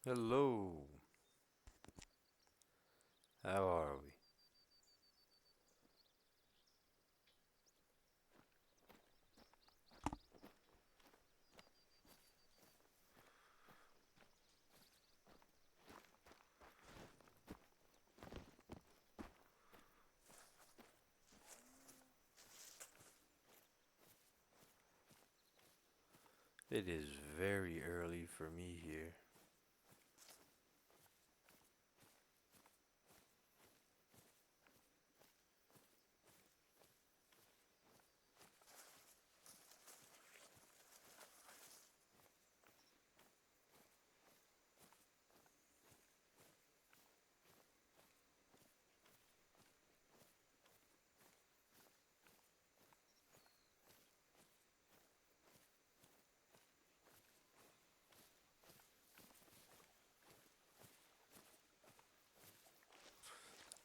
Hello, how are we? It is very early for me here.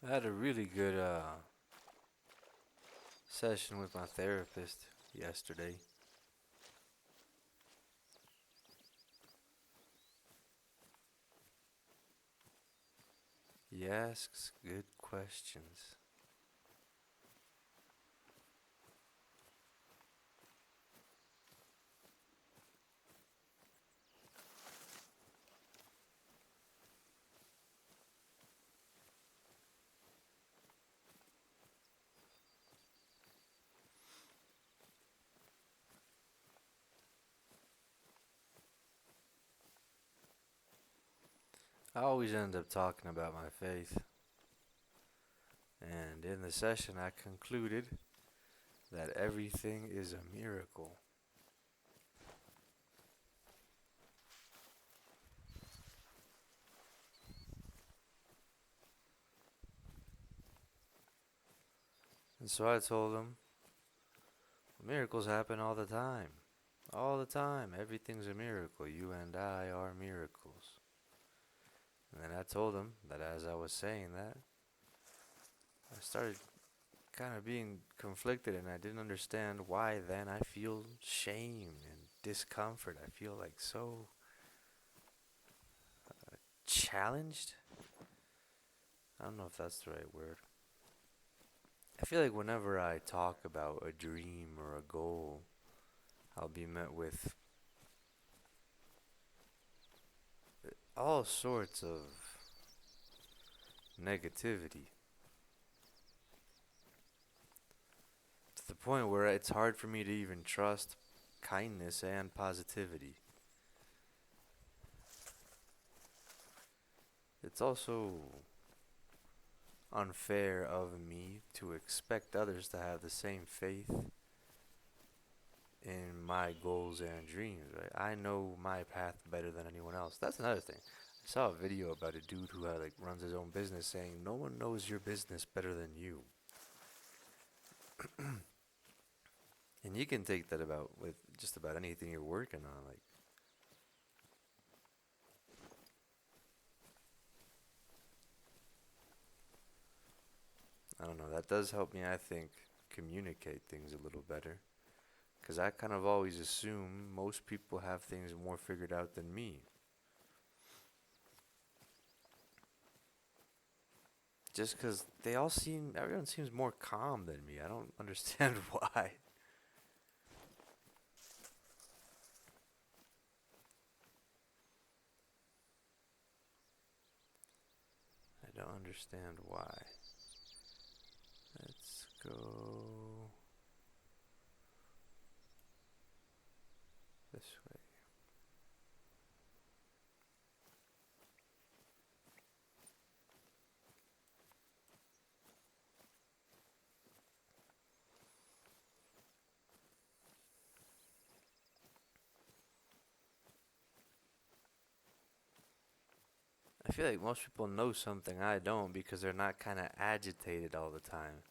I had a really good session with my therapist yesterday. He asks good questions. I always end up talking about my faith, and in the session, I concluded that everything is a miracle. And so I told him, miracles happen all the time. All the time. Everything's a miracle. You and I are miracles. And then I told him that as I was saying that, I started kind of being conflicted and I didn't understand why then I feel shame and discomfort. I feel like so challenged. I don't know if that's the right word. I feel like whenever I talk about a dream or a goal, I'll be met with all sorts of negativity to the point where it's hard for me to even trust kindness and positivity. It's also unfair of me to expect others to have the same faith in my goals and dreams, right? I know my path better than anyone else. That's another thing. I saw a video about a dude who like runs his own business saying no one knows your business better than you. And you can take that about with just about anything you're working on. Like I don't know, that does help me I think communicate things a little better. Because I kind of always assume most people have things more figured out than me. Just because everyone seems more calm than me. I don't understand why. I don't understand why. Let's go this way. I feel like most people know something I don't because they're not kind of agitated all the time.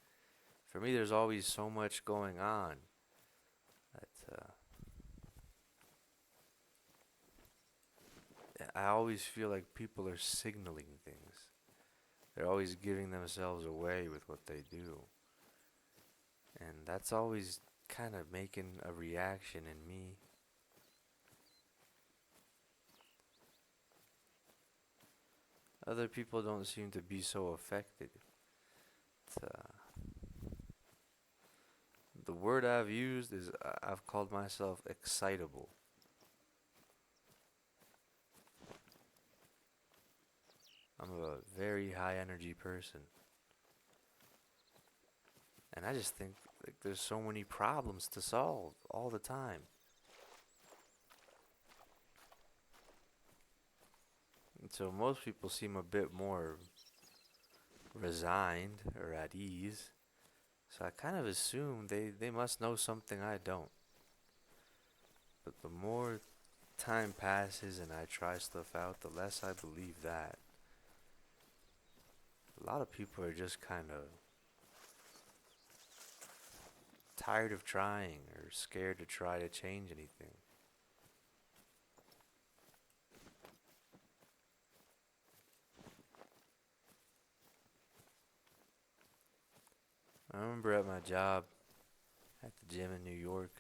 For me, there's always so much going on that I always feel like people are signaling things. They're always giving themselves away with what they do. And that's always kind of making a reaction in me. Other people don't seem to be so affected. The word I've used is I've called myself excitable. I'm a very high energy person. And I just think like there's so many problems to solve all the time. And so most people seem a bit more resigned or at ease. So I kind of assume they must know something I don't. But the more time passes and I try stuff out, the less I believe that. A lot of people are just kind of tired of trying or scared to try to change anything. I remember at my job at the gym in New York,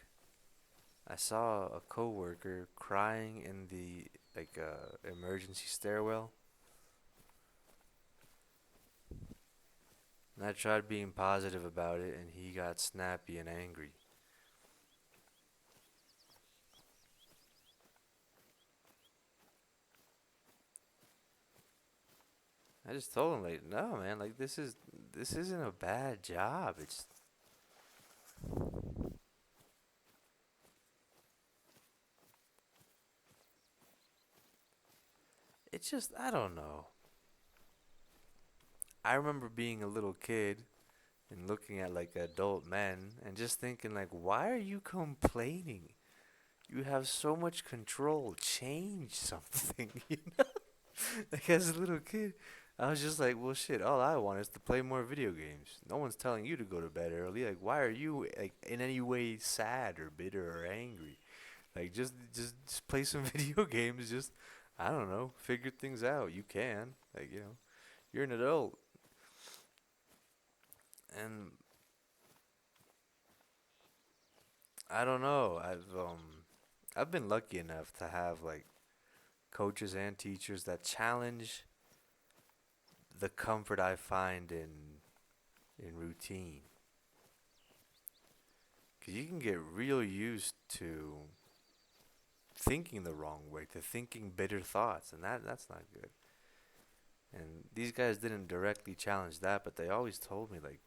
I saw a coworker crying in the emergency stairwell. And I tried being positive about it and he got snappy and angry. I just told him like, no man, like this isn't a bad job. It's just I don't know. I remember being a little kid and looking at like adult men and just thinking like, why are you complaining? You have so much control. Change something, you know? Like as a little kid, I was just like, well, shit. All I want is to play more video games. No one's telling you to go to bed early. Like, why are you like in any way sad or bitter or angry? Like, just play some video games. Just, I don't know, figure things out. You can. Like, you're an adult, and I don't know. I've been lucky enough to have like coaches and teachers that challenge the comfort I find in routine. Cause you can get real used to thinking the wrong way, to thinking bitter thoughts, and that's not good. And these guys didn't directly challenge that, but they always told me like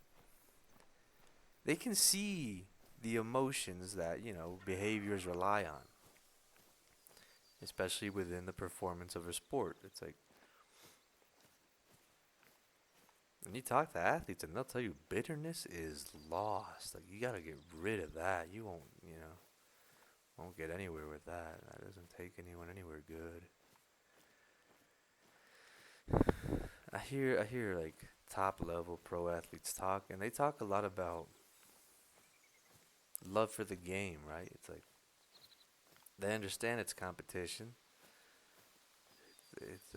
they can see the emotions that behaviors rely on, especially within the performance of a sport. It's like when you talk to athletes, and they'll tell you bitterness is lost. Like you gotta get rid of that. You won't get anywhere with that. That doesn't take anyone anywhere good. I hear like top level pro athletes talk, and they talk a lot about love for the game, right? It's like they understand it's competition. It's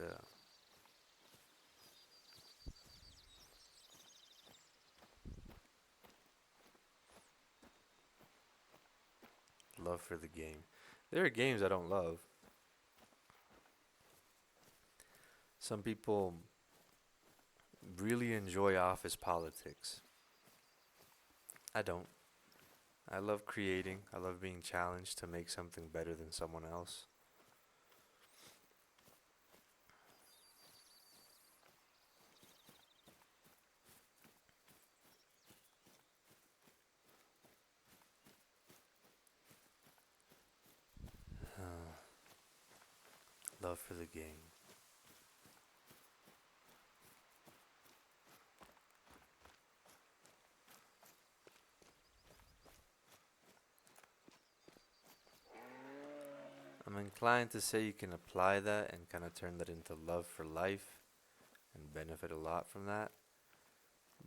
love for the game. There are games I don't love. Some people really enjoy office politics. I don't. I love creating. I love being challenged to make something better than someone else. Love for the game. I'm inclined to say you can apply that and kind of turn that into love for life and benefit a lot from that.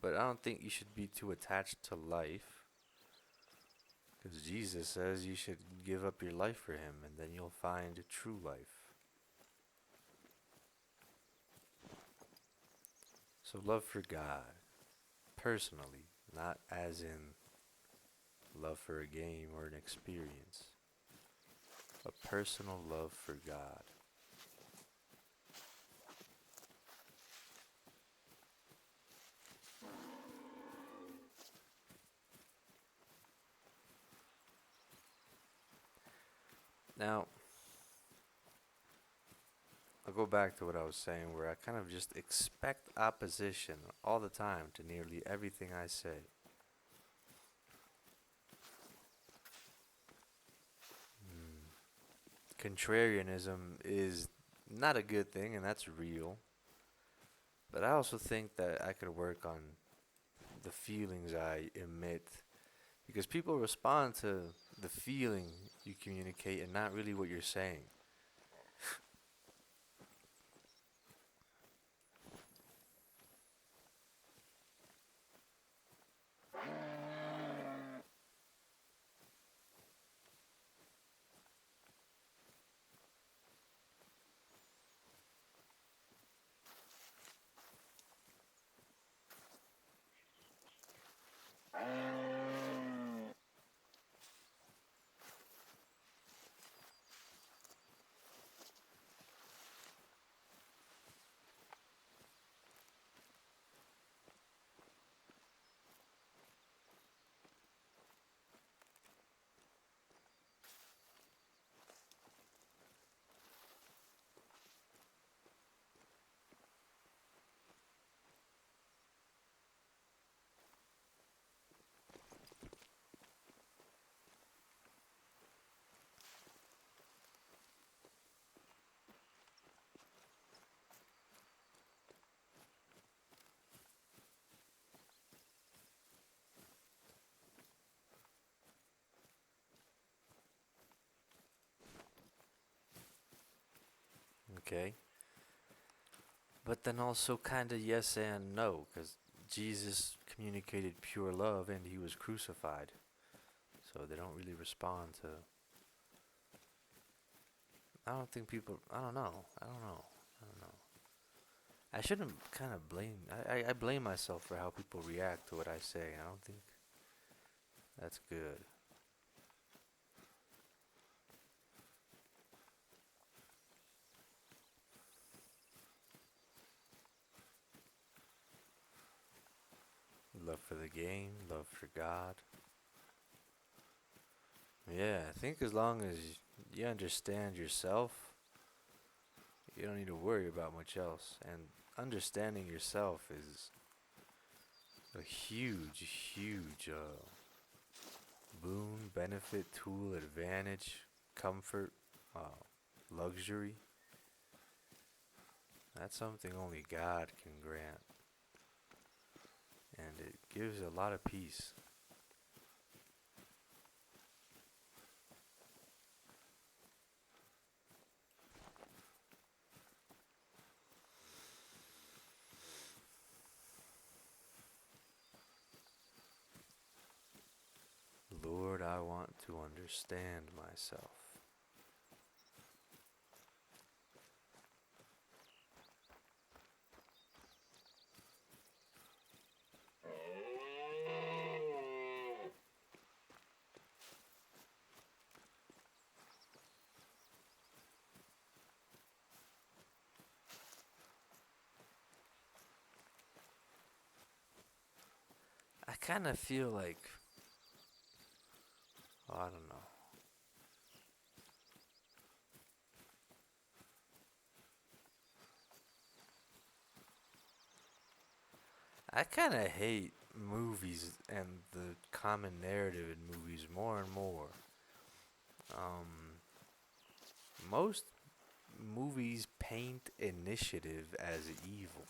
But I don't think you should be too attached to life because Jesus says you should give up your life for Him and then you'll find true life. So, love for God, personally, not as in love for a game or an experience. A personal love for God. Now, I'll go back to what I was saying, where I kind of just expect opposition all the time to nearly everything I say. Contrarianism is not a good thing, and that's real. But I also think that I could work on the feelings I emit because people respond to the feeling you communicate and not really what you're saying. Okay? But then also kind of yes and no, because Jesus communicated pure love and he was crucified. So they don't really respond to. I don't think people. I don't know. I don't know. I don't know. I shouldn't kind of blame. I blame myself for how people react to what I say. I don't think that's good. Love for the game, love for God. Yeah, I think as long as you understand yourself, you don't need to worry about much else. And understanding yourself is a huge, huge boon, benefit, tool, advantage, comfort, luxury. That's something only God can grant. And it gives a lot of peace. Lord, I want to understand myself. I kind of feel like, oh, I don't know. I kind of hate movies and the common narrative in movies more and more. Um, most movies paint initiative as evil.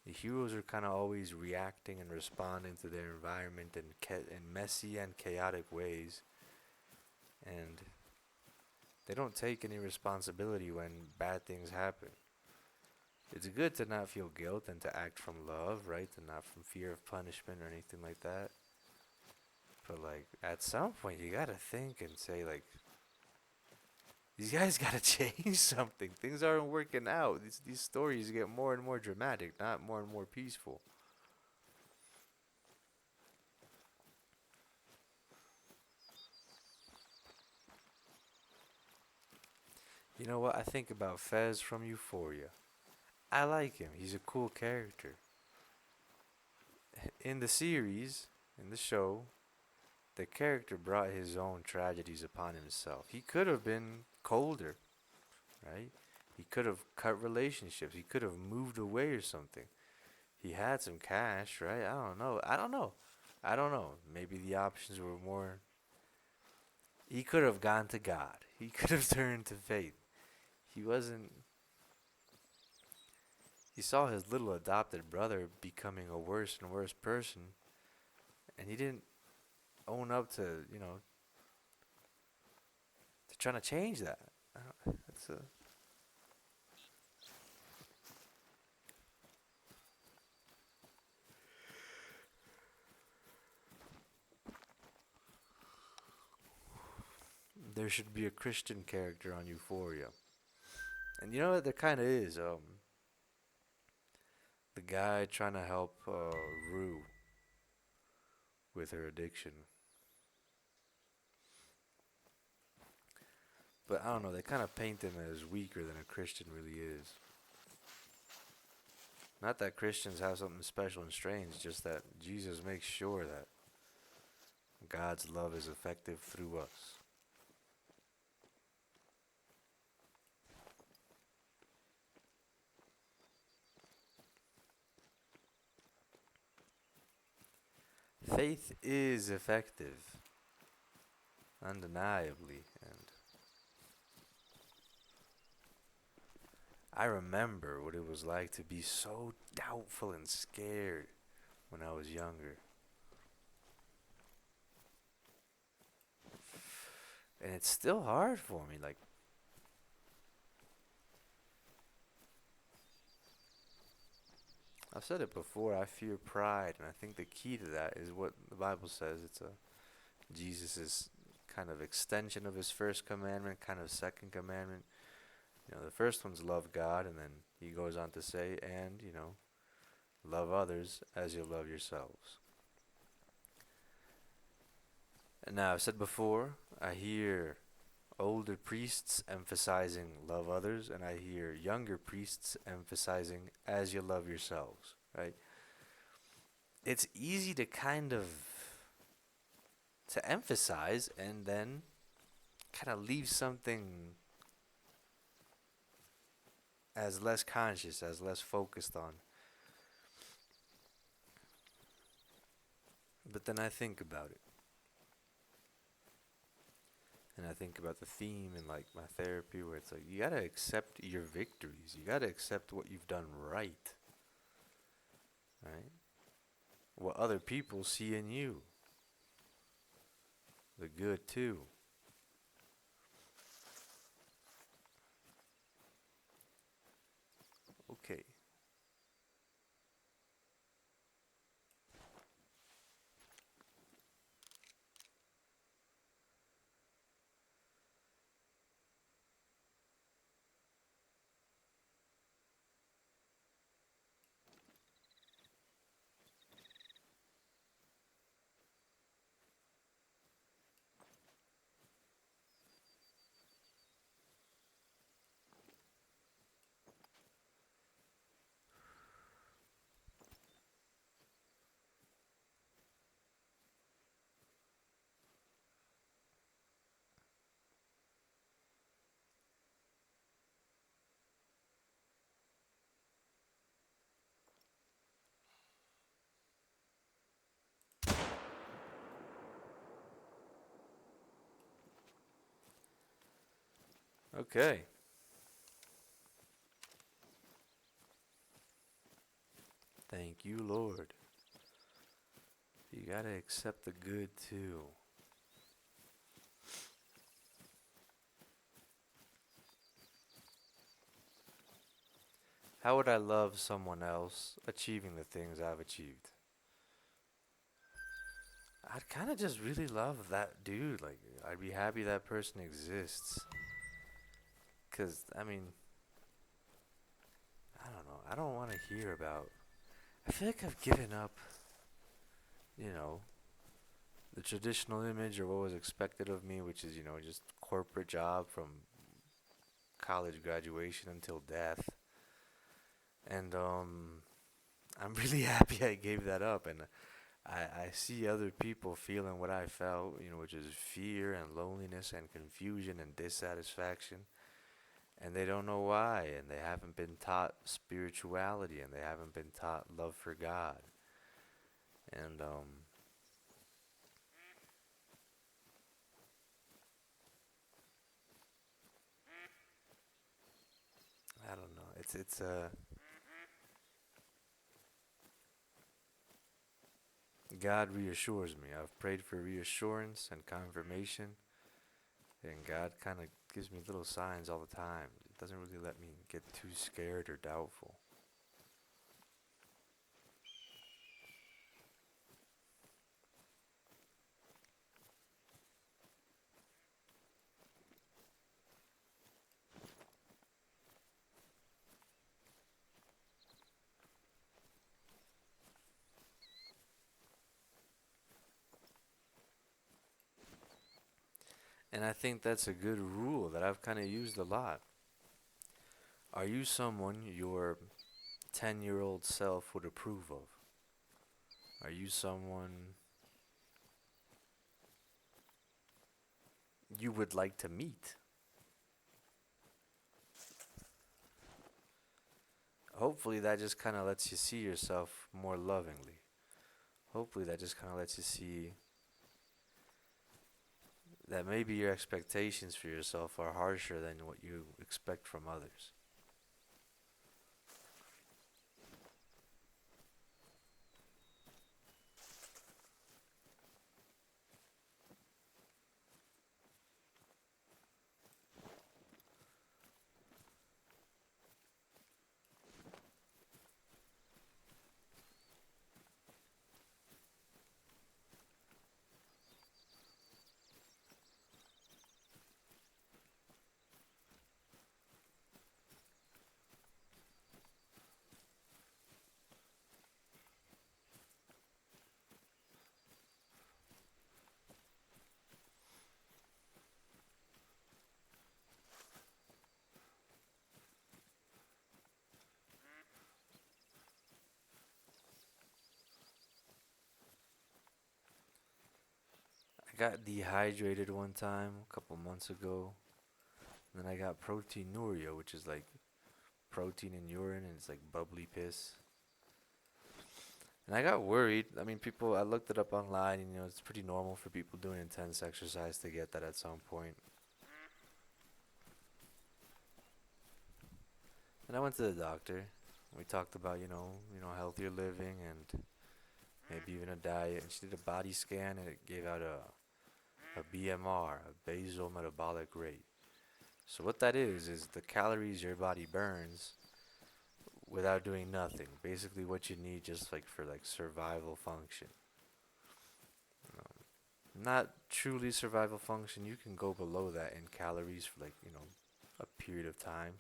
The heroes are kind of always reacting and responding to their environment in messy and chaotic ways, and they don't take any responsibility when bad things happen. It's good to not feel guilt and to act from love, right? And not from fear of punishment or anything like that. But like at some point you gotta think and say like these guys gotta change something. Things aren't working out. These stories get more and more dramatic, not more and more peaceful. You know what? I think about Fez from Euphoria. I like him. He's a cool character. In the series, in the show, the character brought his own tragedies upon himself. He could have been colder, right? He could have cut relationships. He could have moved away or something. He had some cash, right? I don't know. I don't know. I don't know. Maybe the options were more. He could have gone to God. He could have turned to faith. He wasn't. He saw his little adopted brother becoming a worse and worse person, and he didn't own up to, to trying to change that. That's a, there should be a Christian character on Euphoria, and you know what? There kind of is. The guy trying to help Rue with her addiction, but I don't know. They kind of paint him as weaker than a Christian really is. Not that Christians have something special and strange, just that Jesus makes sure that God's love is effective through us. Faith is effective, undeniably, and I remember what it was like to be so doubtful and scared when I was younger. And it's still hard for me. Like, I've said it before, I fear pride, and I think the key to that is what the Bible says. It's a Jesus' kind of extension of his first commandment, kind of second commandment. The first one's love God, and then he goes on to say, and, love others as you love yourselves. And now, I've said before, I hear older priests emphasizing love others, and I hear younger priests emphasizing as you love yourselves, right? It's easy to kind of to emphasize and then kind of leave something as less conscious, as less focused on. But then I think about it. And I think about the theme in like my therapy where it's like you gotta accept your victories. You gotta accept what you've done right. Right? What other people see in you. The good too. Okay. Okay. Thank you, Lord. You gotta accept the good too. How would I love someone else achieving the things I've achieved? I'd kind of just really love that dude. Like, I'd be happy that person exists. Because, I mean, I don't know. I don't want to hear about. I feel like I've given up, you know, the traditional image or what was expected of me, which is, just corporate job from college graduation until death. And, I'm really happy I gave that up. And I see other people feeling what I felt, which is fear and loneliness and confusion and dissatisfaction, and they don't know why, and they haven't been taught spirituality, and they haven't been taught love for God. And I don't know. It's God reassures me. I've prayed for reassurance and confirmation, and God kind of gives me little signs all the time. It doesn't really let me get too scared or doubtful. And I think that's a good rule that I've kind of used a lot. Are you someone your 10-year-old self would approve of? Are you someone you would like to meet? Hopefully, that just kind of lets you see yourself more lovingly. Hopefully, that just kind of lets you see that maybe your expectations for yourself are harsher than what you expect from others. I got dehydrated one time a couple months ago, and then I got proteinuria, which is like protein in urine and it's like bubbly piss. And I got worried. I mean, I looked it up online, and it's pretty normal for people doing intense exercise to get that at some point. And I went to the doctor. We talked about, healthier living and maybe even a diet. And she did a body scan, and it gave out a BMR, a basal metabolic rate. So what that is the calories your body burns without doing nothing. Basically, what you need just like for like survival function. Not truly survival function. You can go below that in calories for like a period of time,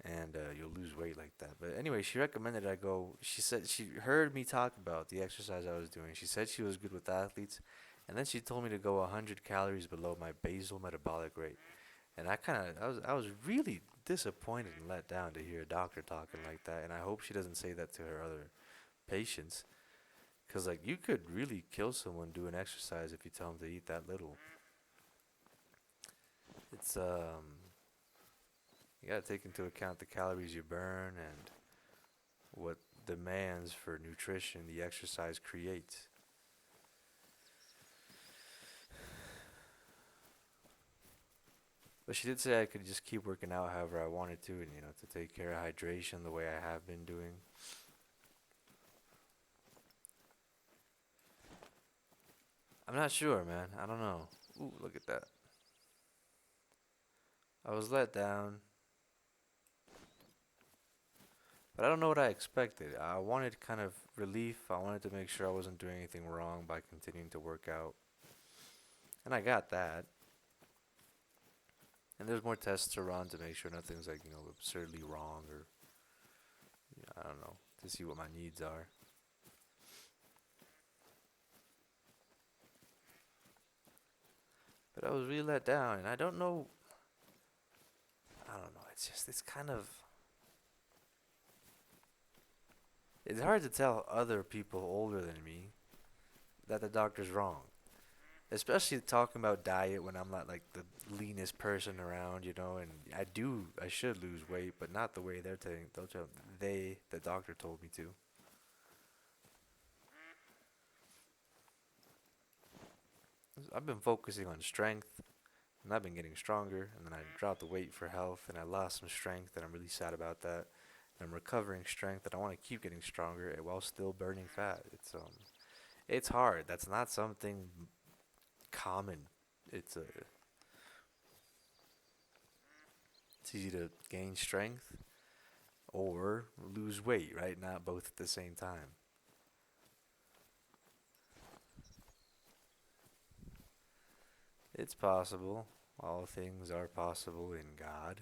and you'll lose weight like that. But anyway, she recommended I go. She said she heard me talk about the exercise I was doing. She said she was good with athletes, and then she told me to go 100 calories below my basal metabolic rate. And I was really disappointed and let down to hear a doctor talking like that. And I hope she doesn't say that to her other patients, cause like you could really kill someone doing exercise if you tell them to eat that little. It's you gotta take into account the calories you burn and what demands for nutrition the exercise creates. But she did say I could just keep working out however I wanted to, and to take care of hydration the way I have been doing. I'm not sure, man. I don't know. Ooh, look at that. I was let down, but I don't know what I expected. I wanted kind of relief. I wanted to make sure I wasn't doing anything wrong by continuing to work out, and I got that. And there's more tests to run to make sure nothing's like absurdly wrong or I don't know, to see what my needs are. But I was really let down, and I don't know. I don't know. It's kind of It's hard to tell other people older than me that the doctor's wrong. Especially talking about diet when I'm not like the leanest person around, and I should lose weight, but not the way they're saying. The doctor told me to. I've been focusing on strength, and I've been getting stronger, and then I dropped the weight for health, and I lost some strength, and I'm really sad about that. And I'm recovering strength, and I want to keep getting stronger while still burning fat. It's hard. That's not something common. It's a it's easy to gain strength or lose weight, right? Not both at the same time. It's possible. All things are possible in God.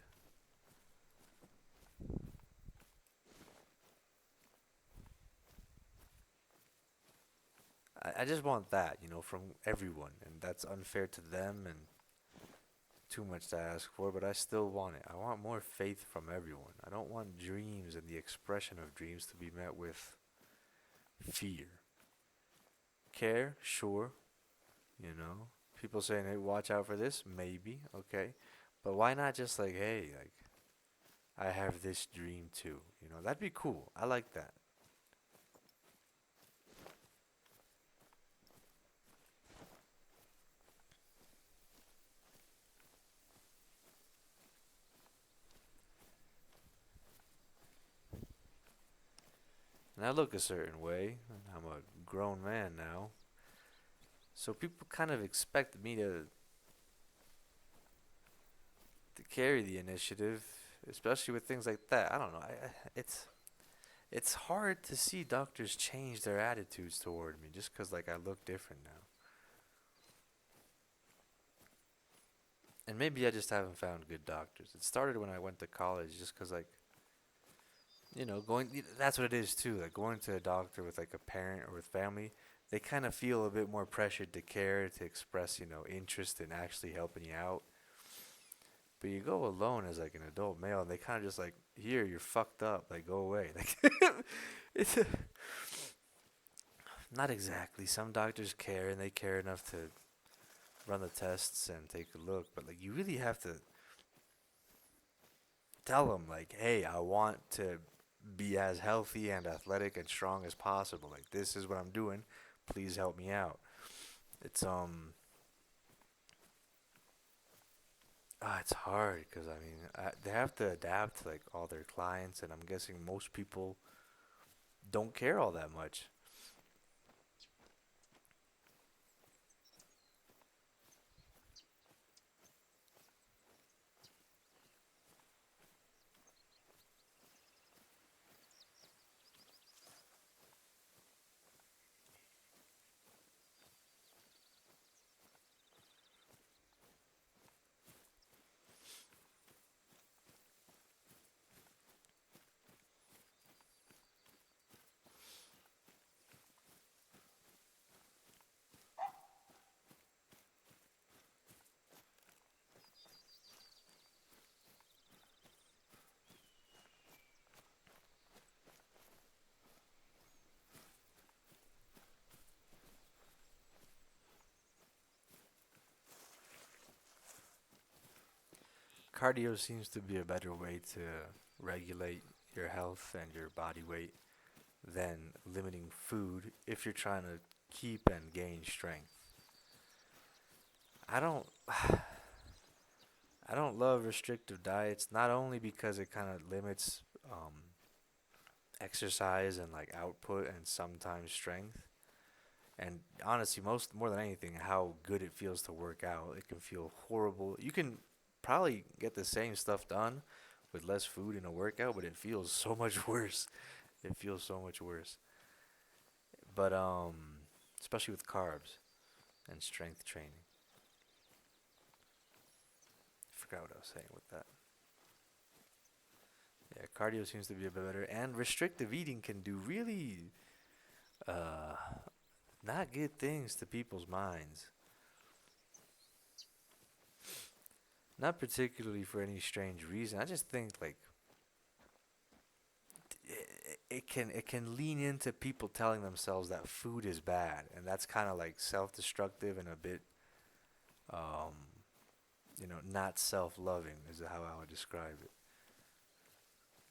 I just want that, from everyone, and that's unfair to them and too much to ask for, but I still want it. I want more faith from everyone. I don't want dreams and the expression of dreams to be met with fear. Care, sure, you know. People saying, "Hey, watch out for this." Maybe, okay. But why not just like, "Hey, like I have this dream too." That'd be cool. I like that. And I look a certain way. I'm a grown man now. So people kind of expect me to carry the initiative, especially with things like that. I don't know. It's hard to see doctors change their attitudes toward me just 'cause like I look different now. And maybe I just haven't found good doctors. It started when I went to college just 'cause like, that's what it is too. Like going to a doctor with like a parent or with family, they kind of feel a bit more pressured to care, to express, interest in actually helping you out. But you go alone as like an adult male, and they kind of just like, here, you're fucked up. Like, go away. Like, it's not exactly. Some doctors care, and they care enough to run the tests and take a look. But like, you really have to tell them, like, hey, I want to be as healthy and athletic and strong as possible. Like, this is what I'm doing. Please help me out. It's it's hard because I mean, they have to adapt to like all their clients, and I'm guessing most people don't care all that much. Cardio seems to be a better way to regulate your health and your body weight than limiting food if you're trying to keep and gain strength. I don't I don't love restrictive diets not only because it kind of limits exercise and like output and sometimes strength, and honestly most more than anything how good it feels to work out. It can feel horrible. You can probably get the same stuff done with less food in a workout, but it feels so much worse. It feels so much worse. But especially with carbs and strength training. Forgot what I was saying with that. Yeah, cardio seems to be a bit better, and restrictive eating can do really uh not good things to people's minds. Not particularly for any strange reason. I just think like it can lean into people telling themselves that food is bad, and that's kind of like self-destructive and a bit um not self-loving is how I would describe it.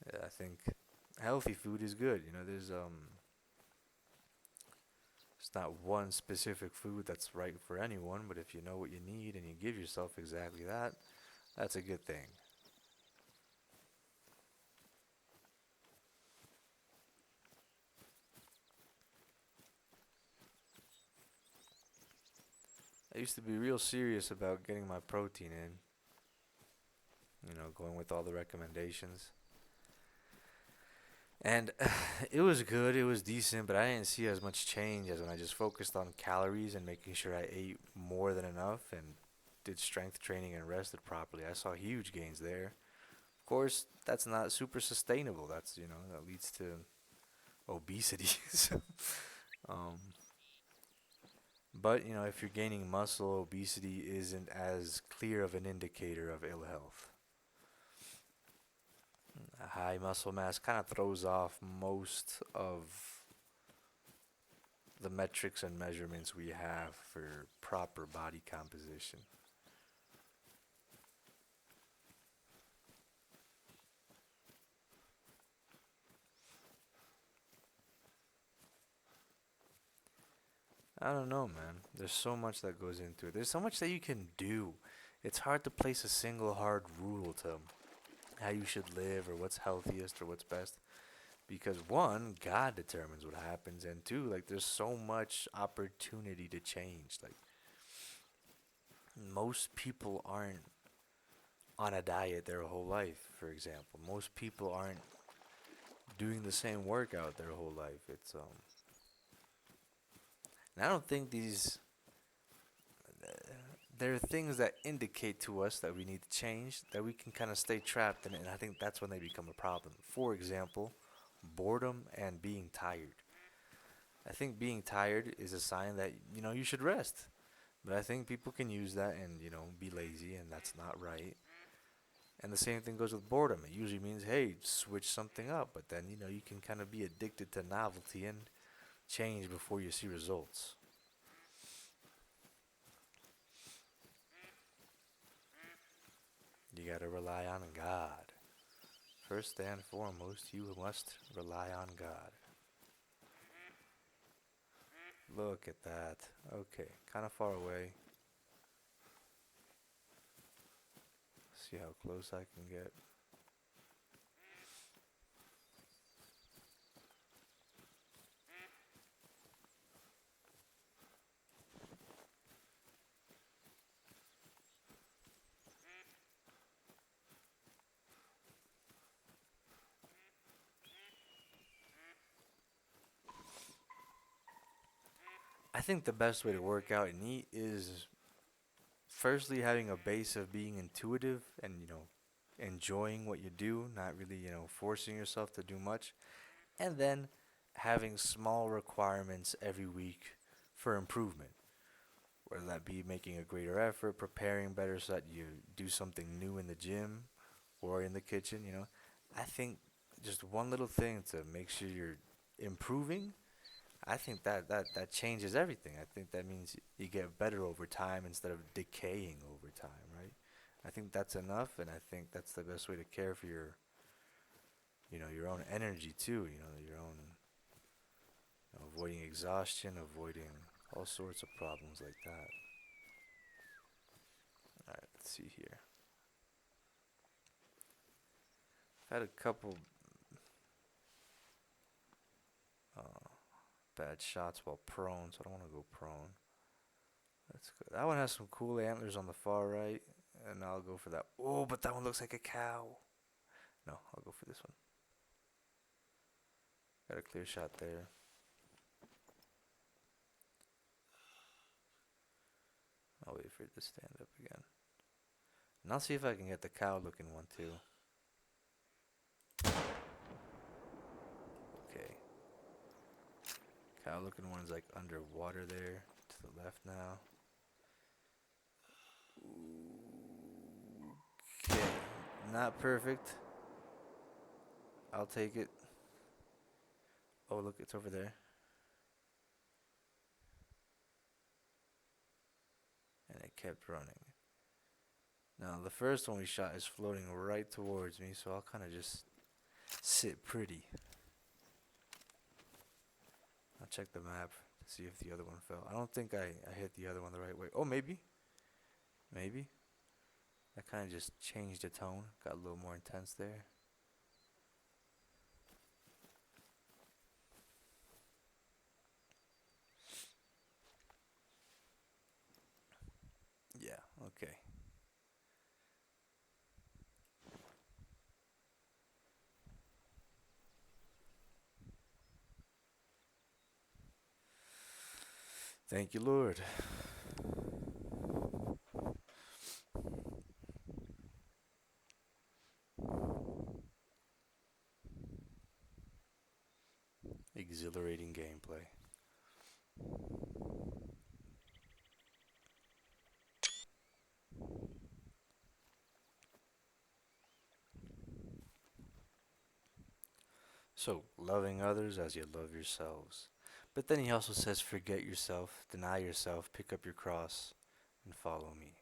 Yeah, I think healthy food is good. It's not one specific food that's right for anyone, but if you know what you need and you give yourself exactly that, that's a good thing. I used to be real serious about getting my protein in, going with all the recommendations. And it was good, it was decent, but I didn't see as much change as when I just focused on calories and making sure I ate more than enough and did strength training and rested properly. I saw huge gains there. Of course, that's not super sustainable. That leads to obesity. So, um, but if you're gaining muscle, obesity isn't as clear of an indicator of ill health. A high muscle mass kind of throws off most of the metrics and measurements we have for proper body composition. I don't know, man. There's so much that goes into it. There's so much that you can do. It's hard to place a single hard rule to how you should live or what's healthiest or what's best because one, God determines what happens, and two, like there's so much opportunity to change. Like most people aren't on a diet their whole life, for example. Most people aren't doing the same workout their whole life. And I don't think these there are things that indicate to us that we need to change that we can kind of stay trapped in it, and I think that's when they become a problem. For example, boredom and being tired. I think being tired is a sign that you should rest. But I think people can use that and be lazy, and that's not right. And the same thing goes with boredom. It usually means, hey, switch something up. But then you can kind of be addicted to novelty and change before you see results. You gotta rely on God. First and foremost, you must rely on God. Look at that. Okay, kind of far away. See how close I can get. I think the best way to work out and eat is firstly having a base of being intuitive and enjoying what you do, not really forcing yourself to do much, and then having small requirements every week for improvement, whether that be making a greater effort, preparing better so that you do something new in the gym or in the kitchen. I think just one little thing to make sure you're improving, I think that changes everything. I think that means you get better over time instead of decaying over time, right? I think that's enough, and I think that's the best way to care for your own energy too. Your own avoiding exhaustion, avoiding all sorts of problems like that. All right, let's see here. I've had a couple uh, bad shots while prone, so I don't want to go prone. That's good. That one has some cool antlers on the far right, and I'll go for that. Oh, but that one looks like a cow. No, I'll go for this one. Got a clear shot there. I'll wait for it to stand up again. And I'll see if I can get the cow looking one too. Okay. Cow looking one's like underwater there to the left now. Okay. Not perfect. I'll take it. Oh, look, it's over there. And it kept running. Now, the first one we shot is floating right towards me, so I'll kind of just sit pretty. I'll check the map to see if the other one fell. I don't think I hit the other one the right way. Oh, maybe. Maybe. That kind of just changed the tone. Got a little more intense there. Yeah, okay. Thank you, Lord. Exhilarating gameplay. So, loving others as you love yourselves. But then he also says, forget yourself, deny yourself, pick up your cross, and follow me.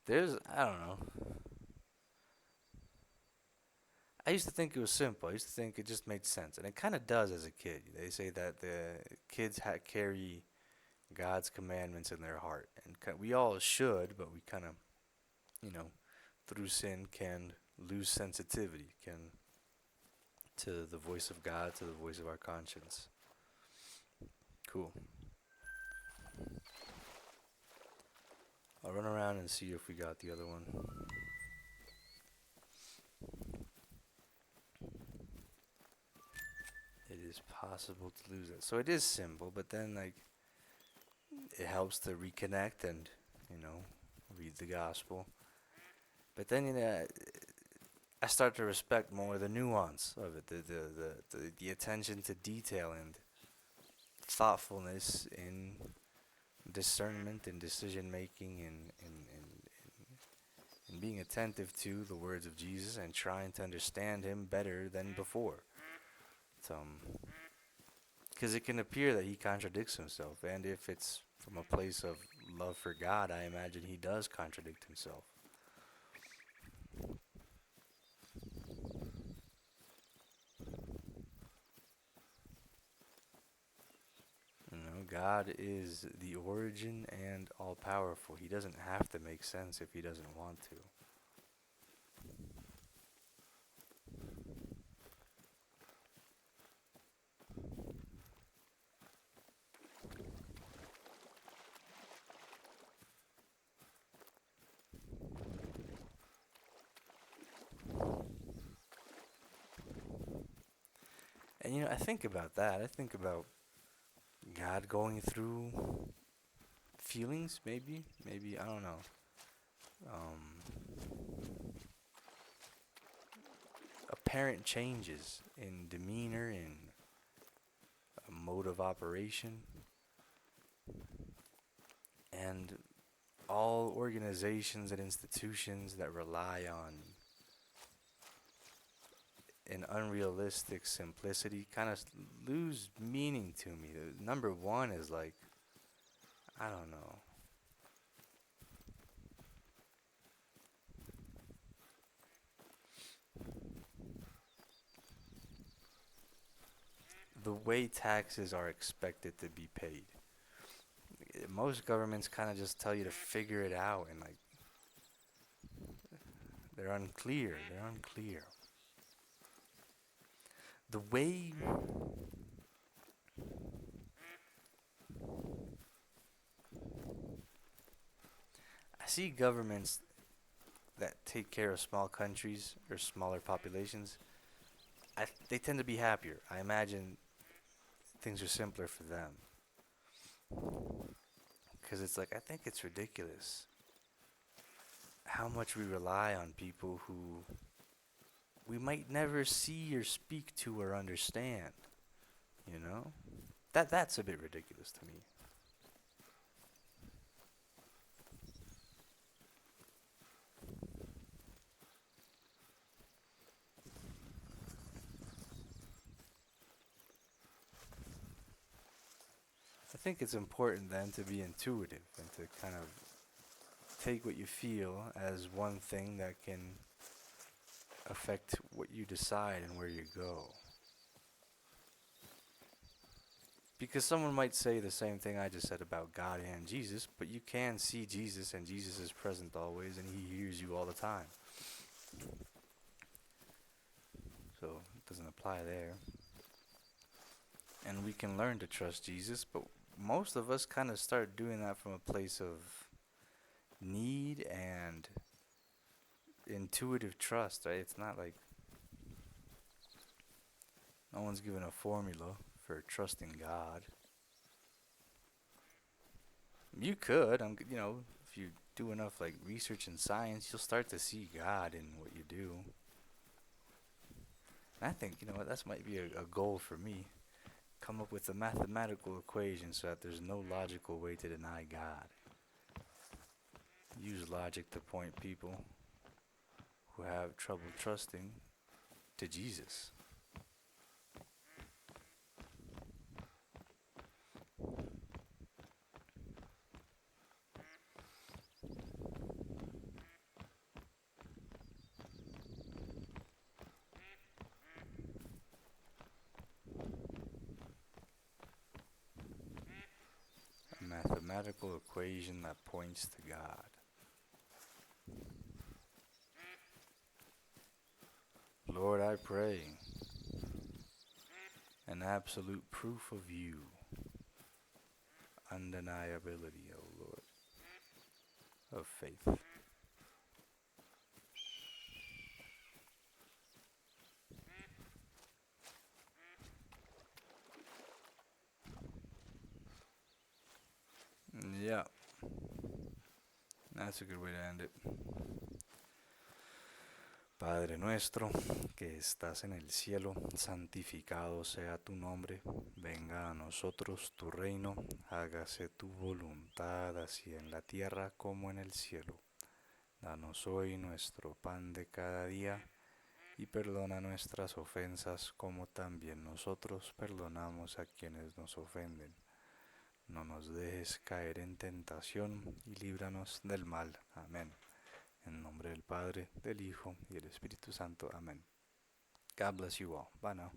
I don't know. I used to think it was simple. I used to think it just made sense. And it kind of does as a kid. They say that the kids carry God's commandments in their heart. And we all should, but we kind of, you know, through sin can lose sensitivity, can to the voice of God, to the voice of our conscience. Cool. I'll run around and see if we got the other one. It is possible to lose it. So it is simple, but then like it helps to reconnect and, you know, read the gospel. But then I start to respect more the nuance of it, the attention to detail and thoughtfulness in discernment and decision making and being attentive to the words of Jesus and trying to understand him better than before. Because it can appear that he contradicts himself, and if it's from a place of love for God, I imagine he does contradict himself. You know, God is the origin and all powerful. He doesn't have to make sense if he doesn't want to. And you know, I think about that. I think about God going through feelings, maybe I don't know. Apparent changes in demeanor, in mode of operation, and all organizations and institutions that rely on an unrealistic simplicity kind of lose meaning to me. Number one is like, I don't know. The way taxes are expected to be paid. Most governments kind of just tell you to figure it out and like they're unclear. They're unclear. The way I see governments that take care of small countries or smaller populations, they tend to be happier. I imagine things are simpler for them. Because it's like, I think it's ridiculous how much we rely on people who we might never see or speak to or understand. You know? That's a bit ridiculous to me. think it's important then to be intuitive and to kind of take what you feel as one thing that can affect what you decide and where you go. Because someone might say the same thing I just said about God and Jesus, but you can see Jesus and Jesus is present always and he hears you all the time. So it doesn't apply there. And we can learn to trust Jesus, but most of us kind of start doing that from a place of need and intuitive trust, right? It's not like no one's given a formula for trusting God. You could, if you do enough like research in science, you'll start to see God in what you do. And I think, that might be a goal for me. Come up with a mathematical equation so that there's no logical way to deny God. Use logic to point people who have trouble trusting to Jesus. A mathematical equation that points to God. Lord, I pray an absolute proof of you, undeniability, O Lord, of faith. Yeah, that's a good way to end it. Padre nuestro, que estás en el cielo, santificado sea tu nombre, venga a nosotros tu reino, hágase tu voluntad así en la tierra como en el cielo. Danos hoy nuestro pan de cada día y perdona nuestras ofensas como también nosotros perdonamos a quienes nos ofenden. No nos dejes caer en tentación y líbranos del mal. Amén. En nombre del Padre, del Hijo y del Espíritu Santo. Amén. God bless you all. Bye now.